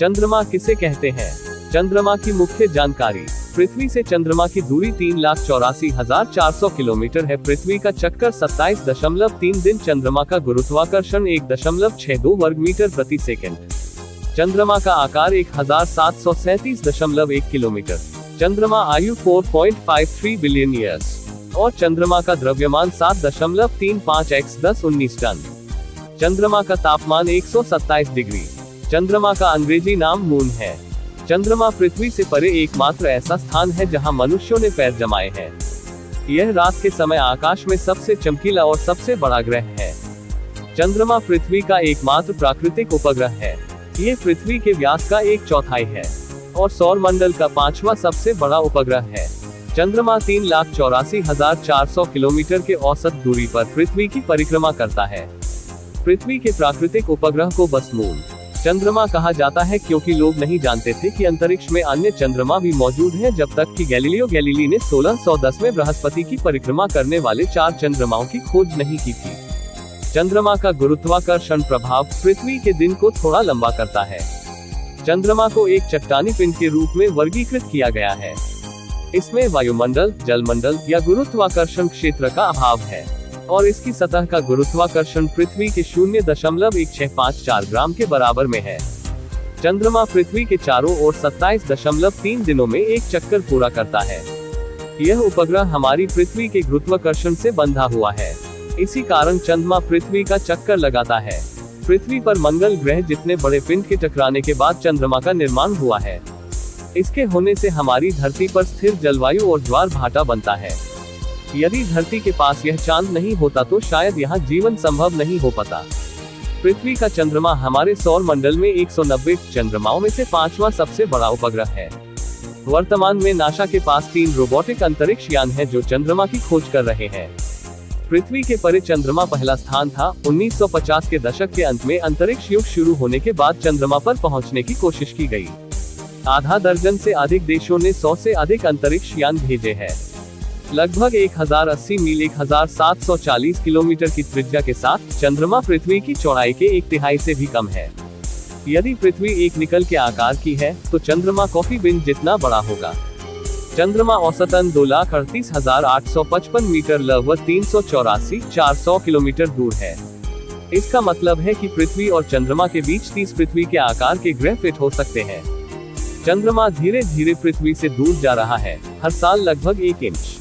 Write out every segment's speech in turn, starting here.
चंद्रमा किसे कहते हैं? चंद्रमा की मुख्य जानकारी। पृथ्वी से चंद्रमा की दूरी 3,84,400 किलोमीटर है। पृथ्वी का चक्कर 27.3 दिन। चंद्रमा का गुरुत्वाकर्षण 1.62 वर्ग मीटर प्रति सेकंड। चंद्रमा का आकार 1737.1 किलोमीटर। चंद्रमा आयु 4.53 बिलियन ईयर्स और चंद्रमा का द्रव्यमान 7.35 x 10-19 टन। चंद्रमा का तापमान 127 डिग्री। चंद्रमा का अंग्रेजी नाम मून है। चंद्रमा पृथ्वी से परे एकमात्र ऐसा स्थान है जहां मनुष्यों ने पैर जमाए हैं। यह रात के समय आकाश में सबसे चमकीला और सबसे बड़ा ग्रह है। चंद्रमा पृथ्वी का एकमात्र प्राकृतिक उपग्रह है। ये पृथ्वी के व्यास का 1/4 है और सौर मंडल का 5वां सबसे बड़ा उपग्रह है। चंद्रमा 3,84,400 किलोमीटर के औसत दूरी पर पृथ्वी की परिक्रमा करता है। पृथ्वी के प्राकृतिक उपग्रह को बस मून चंद्रमा कहा जाता है क्योंकि लोग नहीं जानते थे कि अंतरिक्ष में अन्य चंद्रमा भी मौजूद हैं जब तक कि गैलीलियो गैलीली ने 1610 में बृहस्पति की परिक्रमा करने वाले 4 चंद्रमाओं की खोज नहीं की थी। चंद्रमा का गुरुत्वाकर्षण प्रभाव पृथ्वी के दिन को थोड़ा लंबा करता है। चंद्रमा को एक चट्टानी पिंड के रूप में वर्गीकृत किया गया है। इसमें वायुमंडल, जलमंडल या गुरुत्वाकर्षण क्षेत्र का अभाव है और इसकी सतह का गुरुत्वाकर्षण पृथ्वी के 0.1654 ग्राम के बराबर में है। चंद्रमा पृथ्वी के चारों ओर 27.3 दिनों में एक चक्कर पूरा करता है। यह उपग्रह हमारी पृथ्वी के गुरुत्वाकर्षण से बंधा हुआ है। इसी कारण चंद्रमा पृथ्वी का चक्कर लगाता है। पृथ्वी पर मंगल ग्रह जितने बड़े पिंड के टकराने के बाद चंद्रमा का निर्माण हुआ है। इसके होने से हमारी धरती पर स्थिर जलवायु और ज्वार भाटा बनता है। यदि धरती के पास यह चांद नहीं होता तो शायद यहाँ जीवन संभव नहीं हो पाता। पृथ्वी का चंद्रमा हमारे सौर मंडल में 190 चंद्रमाओं में से 5वां सबसे बड़ा उपग्रह है। वर्तमान में नासा के पास 3 रोबोटिक अंतरिक्ष यान हैं जो चंद्रमा की खोज कर रहे हैं। पृथ्वी के परे चंद्रमा पहला स्थान था। 1950 के दशक के अंत में अंतरिक्ष युग शुरू होने के बाद चंद्रमा पर पहुंचने की कोशिश की गई। आधा दर्जन से अधिक देशों ने 100 से अधिक अंतरिक्ष यान भेजे हैं। लगभग 1080 मील 1740 किलोमीटर की त्रिज्या के साथ चंद्रमा पृथ्वी की चौड़ाई के 1/3 से भी कम है। यदि पृथ्वी एक निकल के आकार की है तो चंद्रमा कॉफी बिन जितना बड़ा होगा। चंद्रमा औसतन 2,38,855 मीटर लगभग 384,400 किलोमीटर दूर है। इसका मतलब है कि पृथ्वी और चंद्रमा के बीच 30 पृथ्वी के आकार के ग्रह फिट हो सकते हैं। चंद्रमा धीरे धीरे पृथ्वी से दूर जा रहा है, हर साल लगभग 1 इंच।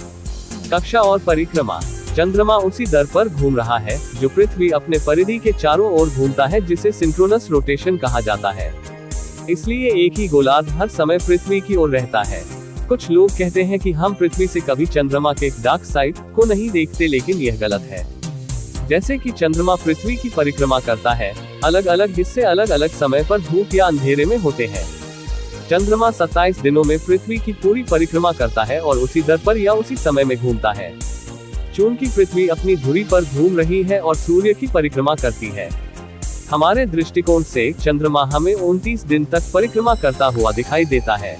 कक्षा और परिक्रमा। चंद्रमा उसी दर पर घूम रहा है जो पृथ्वी अपने परिधि के चारों ओर घूमता है, जिसे सिंक्रोनस रोटेशन कहा जाता है। इसलिए एक ही गोलार्ध हर समय पृथ्वी की ओर रहता है। कुछ लोग कहते हैं कि हम पृथ्वी से कभी चंद्रमा के डार्क साइड को नहीं देखते, लेकिन यह गलत है। जैसे कि चंद्रमा पृथ्वी की परिक्रमा करता है, अलग अलग हिस्से अलग अलग समय पर धूप या अंधेरे में होते हैं। चंद्रमा 27 दिनों में पृथ्वी की पूरी परिक्रमा करता है और उसी दर पर या उसी समय में घूमता है। चूंकि पृथ्वी अपनी धुरी पर घूम रही है और सूर्य की परिक्रमा करती है, हमारे दृष्टिकोण से चंद्रमा हमें 29 दिन तक परिक्रमा करता हुआ दिखाई देता है।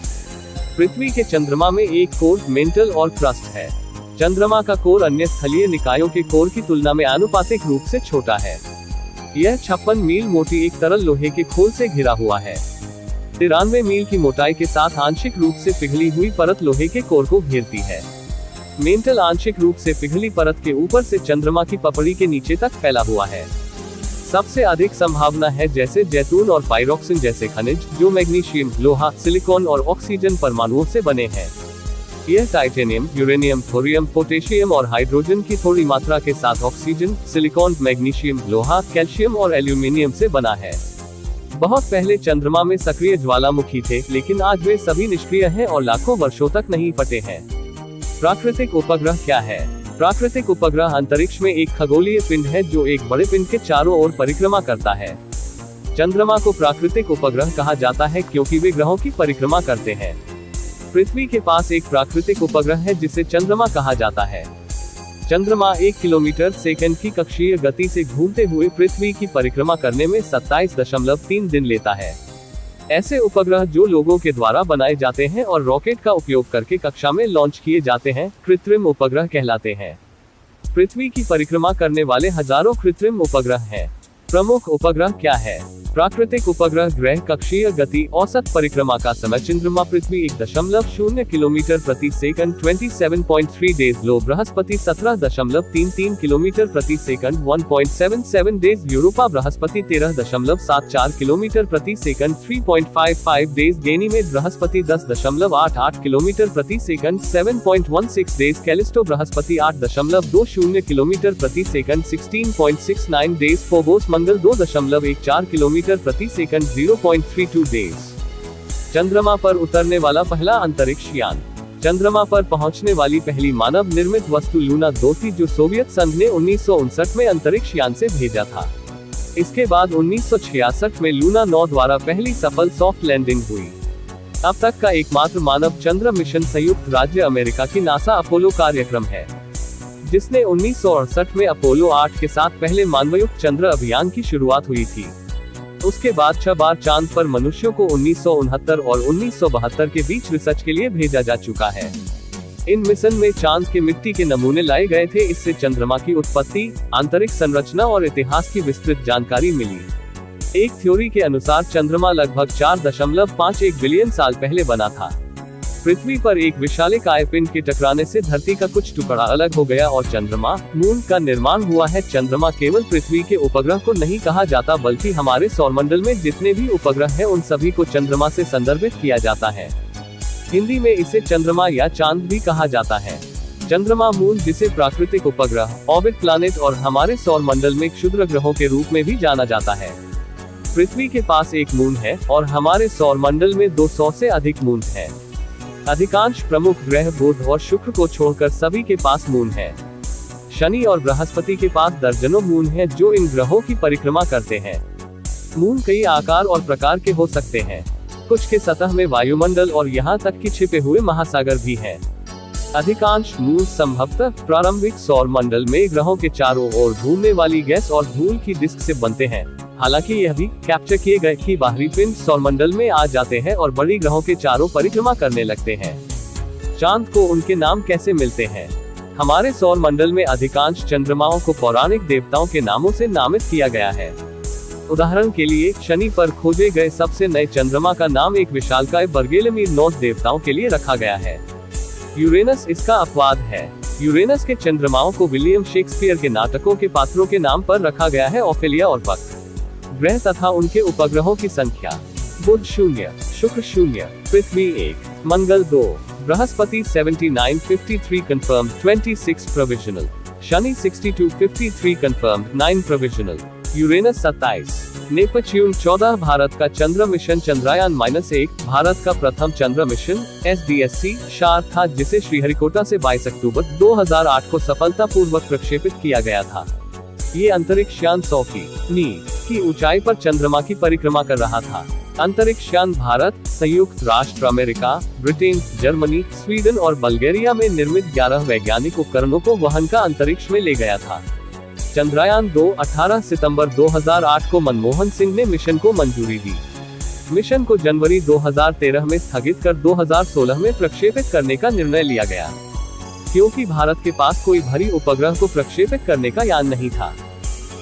पृथ्वी के चंद्रमा में एक कोर, मेंटल और क्रस्ट है। चंद्रमा का कोर अन्य स्थलीय निकायों के कोर की तुलना में आनुपातिक रूप से छोटा है। यह 56 मील मोटी एक तरल लोहे के खोल से घिरा हुआ है। 93 मील की मोटाई के साथ आंशिक रूप से पिघली हुई परत लोहे के कोर को घेरती है। मेंटल आंशिक रूप से पिघली परत के ऊपर से चंद्रमा की पपड़ी के नीचे तक फैला हुआ है। सबसे अधिक संभावना है जैसे जैतून और पाइरोक्सिन जैसे खनिज, जो मैग्नीशियम, लोहा, सिलिकॉन और ऑक्सीजन परमाणुओं से बने हैं। यह टाइटेनियम, यूरेनियम, थोरियम, पोटेशियम और हाइड्रोजन की थोड़ी मात्रा के साथ ऑक्सीजन, सिलिकॉन, मैग्नीशियम, लोहा, कैल्शियम और एल्यूमिनियम से बना है। बहुत पहले चंद्रमा में सक्रिय ज्वालामुखी थे, लेकिन आज वे सभी निष्क्रिय हैं और लाखों वर्षों तक नहीं फटे हैं। प्राकृतिक उपग्रह क्या है? प्राकृतिक उपग्रह अंतरिक्ष में एक खगोलीय पिंड है जो एक बड़े पिंड के चारों ओर परिक्रमा करता है। चंद्रमा को प्राकृतिक उपग्रह कहा जाता है क्योंकि वे ग्रहों की परिक्रमा करते हैं। पृथ्वी के पास एक प्राकृतिक उपग्रह है जिसे चंद्रमा कहा जाता है। चंद्रमा 1 किलोमीटर सेकंड की कक्षीय गति से घूमते हुए पृथ्वी की परिक्रमा करने में 27.3 दिन लेता है। ऐसे उपग्रह जो लोगों के द्वारा बनाए जाते हैं और रॉकेट का उपयोग करके कक्षा में लॉन्च किए जाते हैं, कृत्रिम उपग्रह कहलाते हैं। पृथ्वी की परिक्रमा करने वाले हजारों कृत्रिम उपग्रह हैं। प्रमुख उपग्रह क्या है? प्राकृतिक उपग्रह ग्रह कक्षीय गति औसत परिक्रमा का समय चंद्रमा पृथ्वी 1.0 किलोमीटर प्रति सेकंड 27.3 डेज लो बृहस्पति 17.33 किलोमीटर प्रति सेकंड 1.77 डेज यूरोपा बृहस्पति 13.74 किलोमीटर प्रति सेकंड 3.55 डेज गैनीमेड बृहस्पति 10.88 किलोमीटर प्रति सेकंड 7.16 डेज कैलिस्टो बृहस्पति 8.20 किलोमीटर प्रति सेकंड 16.69 डेज फोबोस मंगल 2.14 किलोमीटर प्रति सेकंड 0.32 डेज। चंद्रमा पर उतरने वाला पहला अंतरिक्ष यान। चंद्रमा पर पहुंचने वाली पहली मानव निर्मित वस्तु लूना 2 थी, जो सोवियत संघ ने 1959 में अंतरिक्ष यान से भेजा था। इसके बाद 1966 में लूना 9 द्वारा पहली सफल सॉफ्ट लैंडिंग हुई। अब तक का एकमात्र मानव चंद्र मिशन संयुक्त राज्य अमेरिका की नासा अपोलो कार्यक्रम है, जिसने 1968 में अपोलो 8 के साथ पहले मानवयुक्त चंद्र अभियान की शुरुआत हुई थी। उसके बाद 6 बार चांद पर मनुष्यों को 1969 और 1972 के बीच रिसर्च के लिए भेजा जा चुका है। इन मिशन में चांद के मिट्टी के नमूने लाए गए थे। इससे चंद्रमा की उत्पत्ति, आंतरिक संरचना और इतिहास की विस्तृत जानकारी मिली। एक थ्योरी के अनुसार चंद्रमा लगभग 4.51 बिलियन साल पहले बना था। पृथ्वी पर एक विशालकाय पिंड के टकराने से धरती का कुछ टुकड़ा अलग हो गया और चंद्रमा मून का निर्माण हुआ है। चंद्रमा केवल पृथ्वी के उपग्रह को नहीं कहा जाता, बल्कि हमारे सौरमंडल में जितने भी उपग्रह हैं उन सभी को चंद्रमा से संदर्भित किया जाता है। हिंदी में इसे चंद्रमा या चांद भी कहा जाता है। चंद्रमा मून, जिसे प्राकृतिक उपग्रह, ऑर्बिट प्लैनेट और हमारे सौरमंडल में क्षुद्र ग्रहों के रूप में भी जाना जाता है। पृथ्वी के पास एक मून है और हमारे सौरमंडल में 200 से अधिक मून है। अधिकांश प्रमुख ग्रह बुध और शुक्र को छोड़कर सभी के पास मून है। शनि और बृहस्पति के पास दर्जनों मून हैं, जो इन ग्रहों की परिक्रमा करते हैं। मून कई आकार और प्रकार के हो सकते हैं। कुछ के सतह में वायुमंडल और यहाँ तक कि छिपे हुए महासागर भी हैं। अधिकांश मून संभवतः प्रारंभिक सौरमंडल में ग्रहों के चारों ओर घूमने वाली गैस और धूल की डिस्क से बनते हैं। हालांकि यह भी कैप्चर किए गए कि बाहरी पिंड सौरमंडल में आ जाते हैं और बड़ी ग्रहों के चारों परिक्रमा करने लगते हैं। चांद को उनके नाम कैसे मिलते हैं? हमारे सौरमंडल में अधिकांश चंद्रमाओं को पौराणिक देवताओं के नामों से नामित किया गया है। उदाहरण के लिए, शनि पर खोजे गए सबसे नए चंद्रमा का नाम एक विशालकाय बर्गेलमीर नॉर्थ देवताओं के लिए रखा गया है। यूरेनस इसका अपवाद है। यूरेनस के चंद्रमाओं को विलियम शेक्सपियर के नाटकों के पात्रों के नाम पर रखा गया है, ओफेलिया और पक। ग्रह तथा उनके उपग्रहों की संख्या: बुध 0, शुक्र 0, पृथ्वी 1, मंगल 2, Brihaspati 79 53 confirmed 26 provisional, Shani 62 53 confirmed 9 provisional, Uranus 27, Neptune 14। Bharat का चंद्र मिशन चंद्रयान-1 भारत का प्रथम चंद्र मिशन SDSC शार था, जिसे श्रीहरिकोटा से 22 अक्टूबर 2008 को सफलतापूर्वक प्रक्षेपित किया गया था। ये अंतरिक्ष यान 100 की ऊंचाई पर चंद्रमा की परिक्रमा कर रहा था। अंतरिक्ष यान भारत, संयुक्त राष्ट्र अमेरिका, ब्रिटेन, जर्मनी, स्वीडन और बल्गेरिया में निर्मित 11 वैज्ञानिक उपकरणों को वहन का अंतरिक्ष में ले गया था। चंद्रयान 2 18 सितंबर 2008 को मनमोहन सिंह ने मिशन को मंजूरी दी। मिशन को जनवरी 2013 में स्थगित कर 2016 में प्रक्षेपित करने का निर्णय लिया गया, क्योंकि भारत के पास कोई भारी उपग्रह को प्रक्षेपित करने का यान नहीं था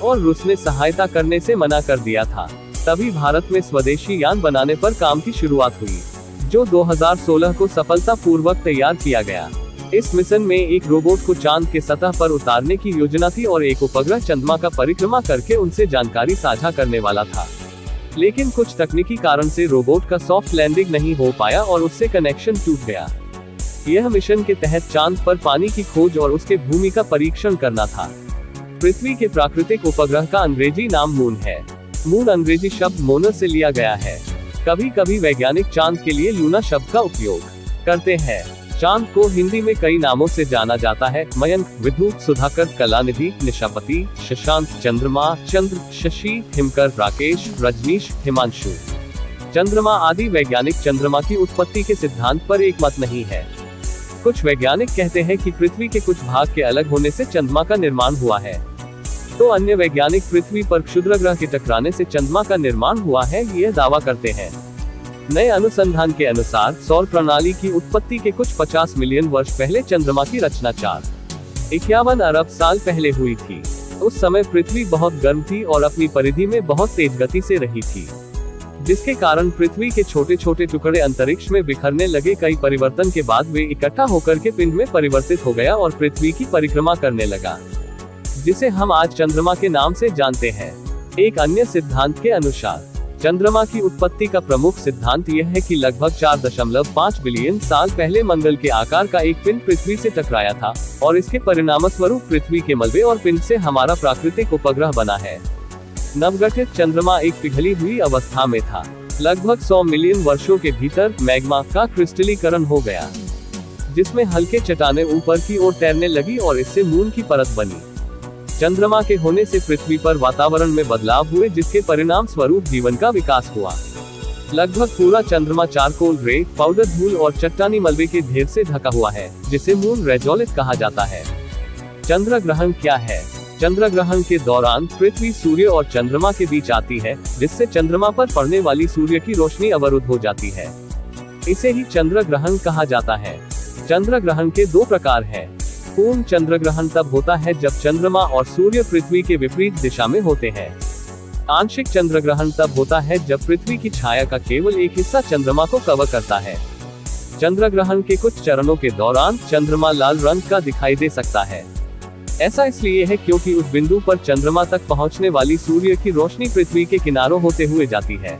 और रूस ने सहायता करने से मना कर दिया था। तभी भारत में स्वदेशी यान बनाने पर काम की शुरुआत हुई, जो 2016 को सफलतापूर्वक तैयार किया गया। इस मिशन में एक रोबोट को चांद के सतह पर उतारने की योजना थी और एक उपग्रह चंद्रमा का परिक्रमा करके उनसे जानकारी साझा करने वाला था। लेकिन कुछ तकनीकी कारण से रोबोट का सॉफ्ट लैंडिंग नहीं हो पाया और उससे कनेक्शन टूट गया। यह मिशन के तहत चांद पर पानी की खोज और उसके भूमि का परीक्षण करना था। पृथ्वी के प्राकृतिक उपग्रह का अंग्रेजी नाम मून है। मून अंग्रेजी शब्द मोनर से लिया गया है। कभी कभी वैज्ञानिक चांद के लिए लूना शब्द का उपयोग करते हैं। चांद को हिंदी में कई नामों से जाना जाता है: मयंक, विधु, सुधाकर, कलानिधि, निशापति, शशांक, चंद्रमा, चंद्र, शशि, हिमकर, राकेश, रजनीश, हिमांशु, चंद्रमा आदि। वैज्ञानिक चंद्रमा की उत्पत्ति के सिद्धांत पर एक मत नहीं है। कुछ वैज्ञानिक कहते हैं कि पृथ्वी के कुछ भाग के अलग होने से चंद्रमा का निर्माण हुआ है, तो अन्य वैज्ञानिक पृथ्वी पर क्षुद्रग्रह के टकराने से चंद्रमा का निर्माण हुआ है, यह दावा करते हैं। नए अनुसंधान के अनुसार सौर प्रणाली की उत्पत्ति के कुछ 50 मिलियन वर्ष पहले चंद्रमा की रचना 4.51 अरब साल पहले हुई थी। उस समय पृथ्वी बहुत गर्म थी और अपनी परिधि में बहुत तेज गति से रही थी, जिसके कारण पृथ्वी के छोटे छोटे टुकड़े अंतरिक्ष में बिखरने लगे। कई परिवर्तन के बाद वे इकट्ठा होकर के पिंड में परिवर्तित हो गया और पृथ्वी की परिक्रमा करने लगा, जिसे हम आज चंद्रमा के नाम से जानते हैं। एक अन्य सिद्धांत के अनुसार चंद्रमा की उत्पत्ति का प्रमुख सिद्धांत यह है कि लगभग 4.5 बिलियन साल पहले मंगल के आकार का एक पिंड पृथ्वी से टकराया था और इसके परिणामस्वरूप पृथ्वी के मलबे और पिंड से हमारा प्राकृतिक उपग्रह बना है। नवगठित चंद्रमा एक पिघली हुई अवस्था में था। लगभग 100 मिलियन वर्षों के भीतर मैग्मा का क्रिस्टलीकरण हो गया, जिसमें हल्के चट्टानें ऊपर की ओर तैरने लगी और इससे मून की परत बनी। चंद्रमा के होने से पृथ्वी पर वातावरण में बदलाव हुए, जिसके परिणाम स्वरूप जीवन का विकास हुआ। लगभग पूरा चंद्रमा चारकोल रे, पाउडर धूल और चट्टानी मलबे के ढेर से ढका हुआ है, जिसे मून रेजोलिथ कहा जाता है। चंद्र ग्रहण क्या है? चंद्र ग्रहण के दौरान पृथ्वी सूर्य और चंद्रमा के बीच आती है, जिससे चंद्रमा पर पड़ने वाली सूर्य की रोशनी अवरुद्ध हो जाती है। इसे ही चंद्र ग्रहण कहा जाता है। चंद्र ग्रहण के दो प्रकार हैं। पूर्ण चंद्र ग्रहण तब होता है जब चंद्रमा और सूर्य पृथ्वी के विपरीत दिशा में होते हैं। आंशिक चंद्र ग्रहण तब होता है जब पृथ्वी की छाया का केवल एक हिस्सा चंद्रमा को कवर करता है। चंद्र ग्रहण के कुछ चरणों के दौरान चंद्रमा लाल रंग का दिखाई दे सकता है। ऐसा इसलिए है क्योंकि उस बिंदु पर चंद्रमा तक पहुंचने वाली सूर्य की रोशनी पृथ्वी के किनारों होते हुए जाती है।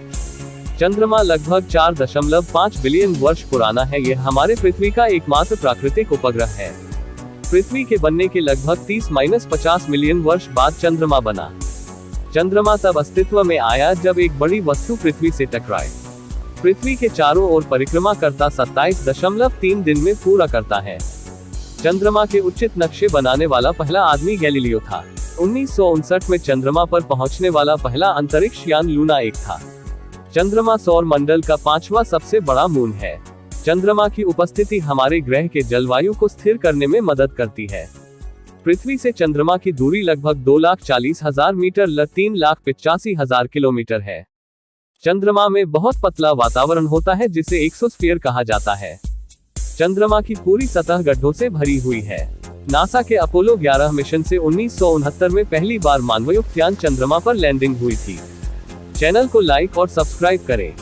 चंद्रमा लगभग 4.5 बिलियन वर्ष पुराना है। यह हमारे पृथ्वी का एकमात्र प्राकृतिक उपग्रह है। पृथ्वी के बनने के लगभग 30-50 मिलियन वर्ष बाद चंद्रमा बना। चंद्रमा तब अस्तित्व में आया जब एक बड़ी वस्तु पृथ्वी से टकराए। पृथ्वी के चारों ओर परिक्रमा करता 27.3 दिन में पूरा करता है। चंद्रमा के उचित नक्शे बनाने वाला पहला आदमी गैलीलियो था। 1959 में चंद्रमा पर पहुंचने वाला पहला अंतरिक्ष यान लूना 1 था। चंद्रमा सौर मंडल का 5वां सबसे बड़ा मून है। चंद्रमा की उपस्थिति हमारे ग्रह के जलवायु को स्थिर करने में मदद करती है। पृथ्वी से चंद्रमा की दूरी लगभग 2,40,000 मीटर 3,85,000 किलोमीटर है। चंद्रमा में बहुत पतला वातावरण होता है, जिसे एक्सोस्फीयर कहा जाता है। चंद्रमा की पूरी सतह गड्ढों से भरी हुई है। नासा के अपोलो 11 मिशन से 1969 में पहली बार मानवयुक्त यान चंद्रमा पर लैंडिंग हुई थी। चैनल को लाइक और सब्सक्राइब करें।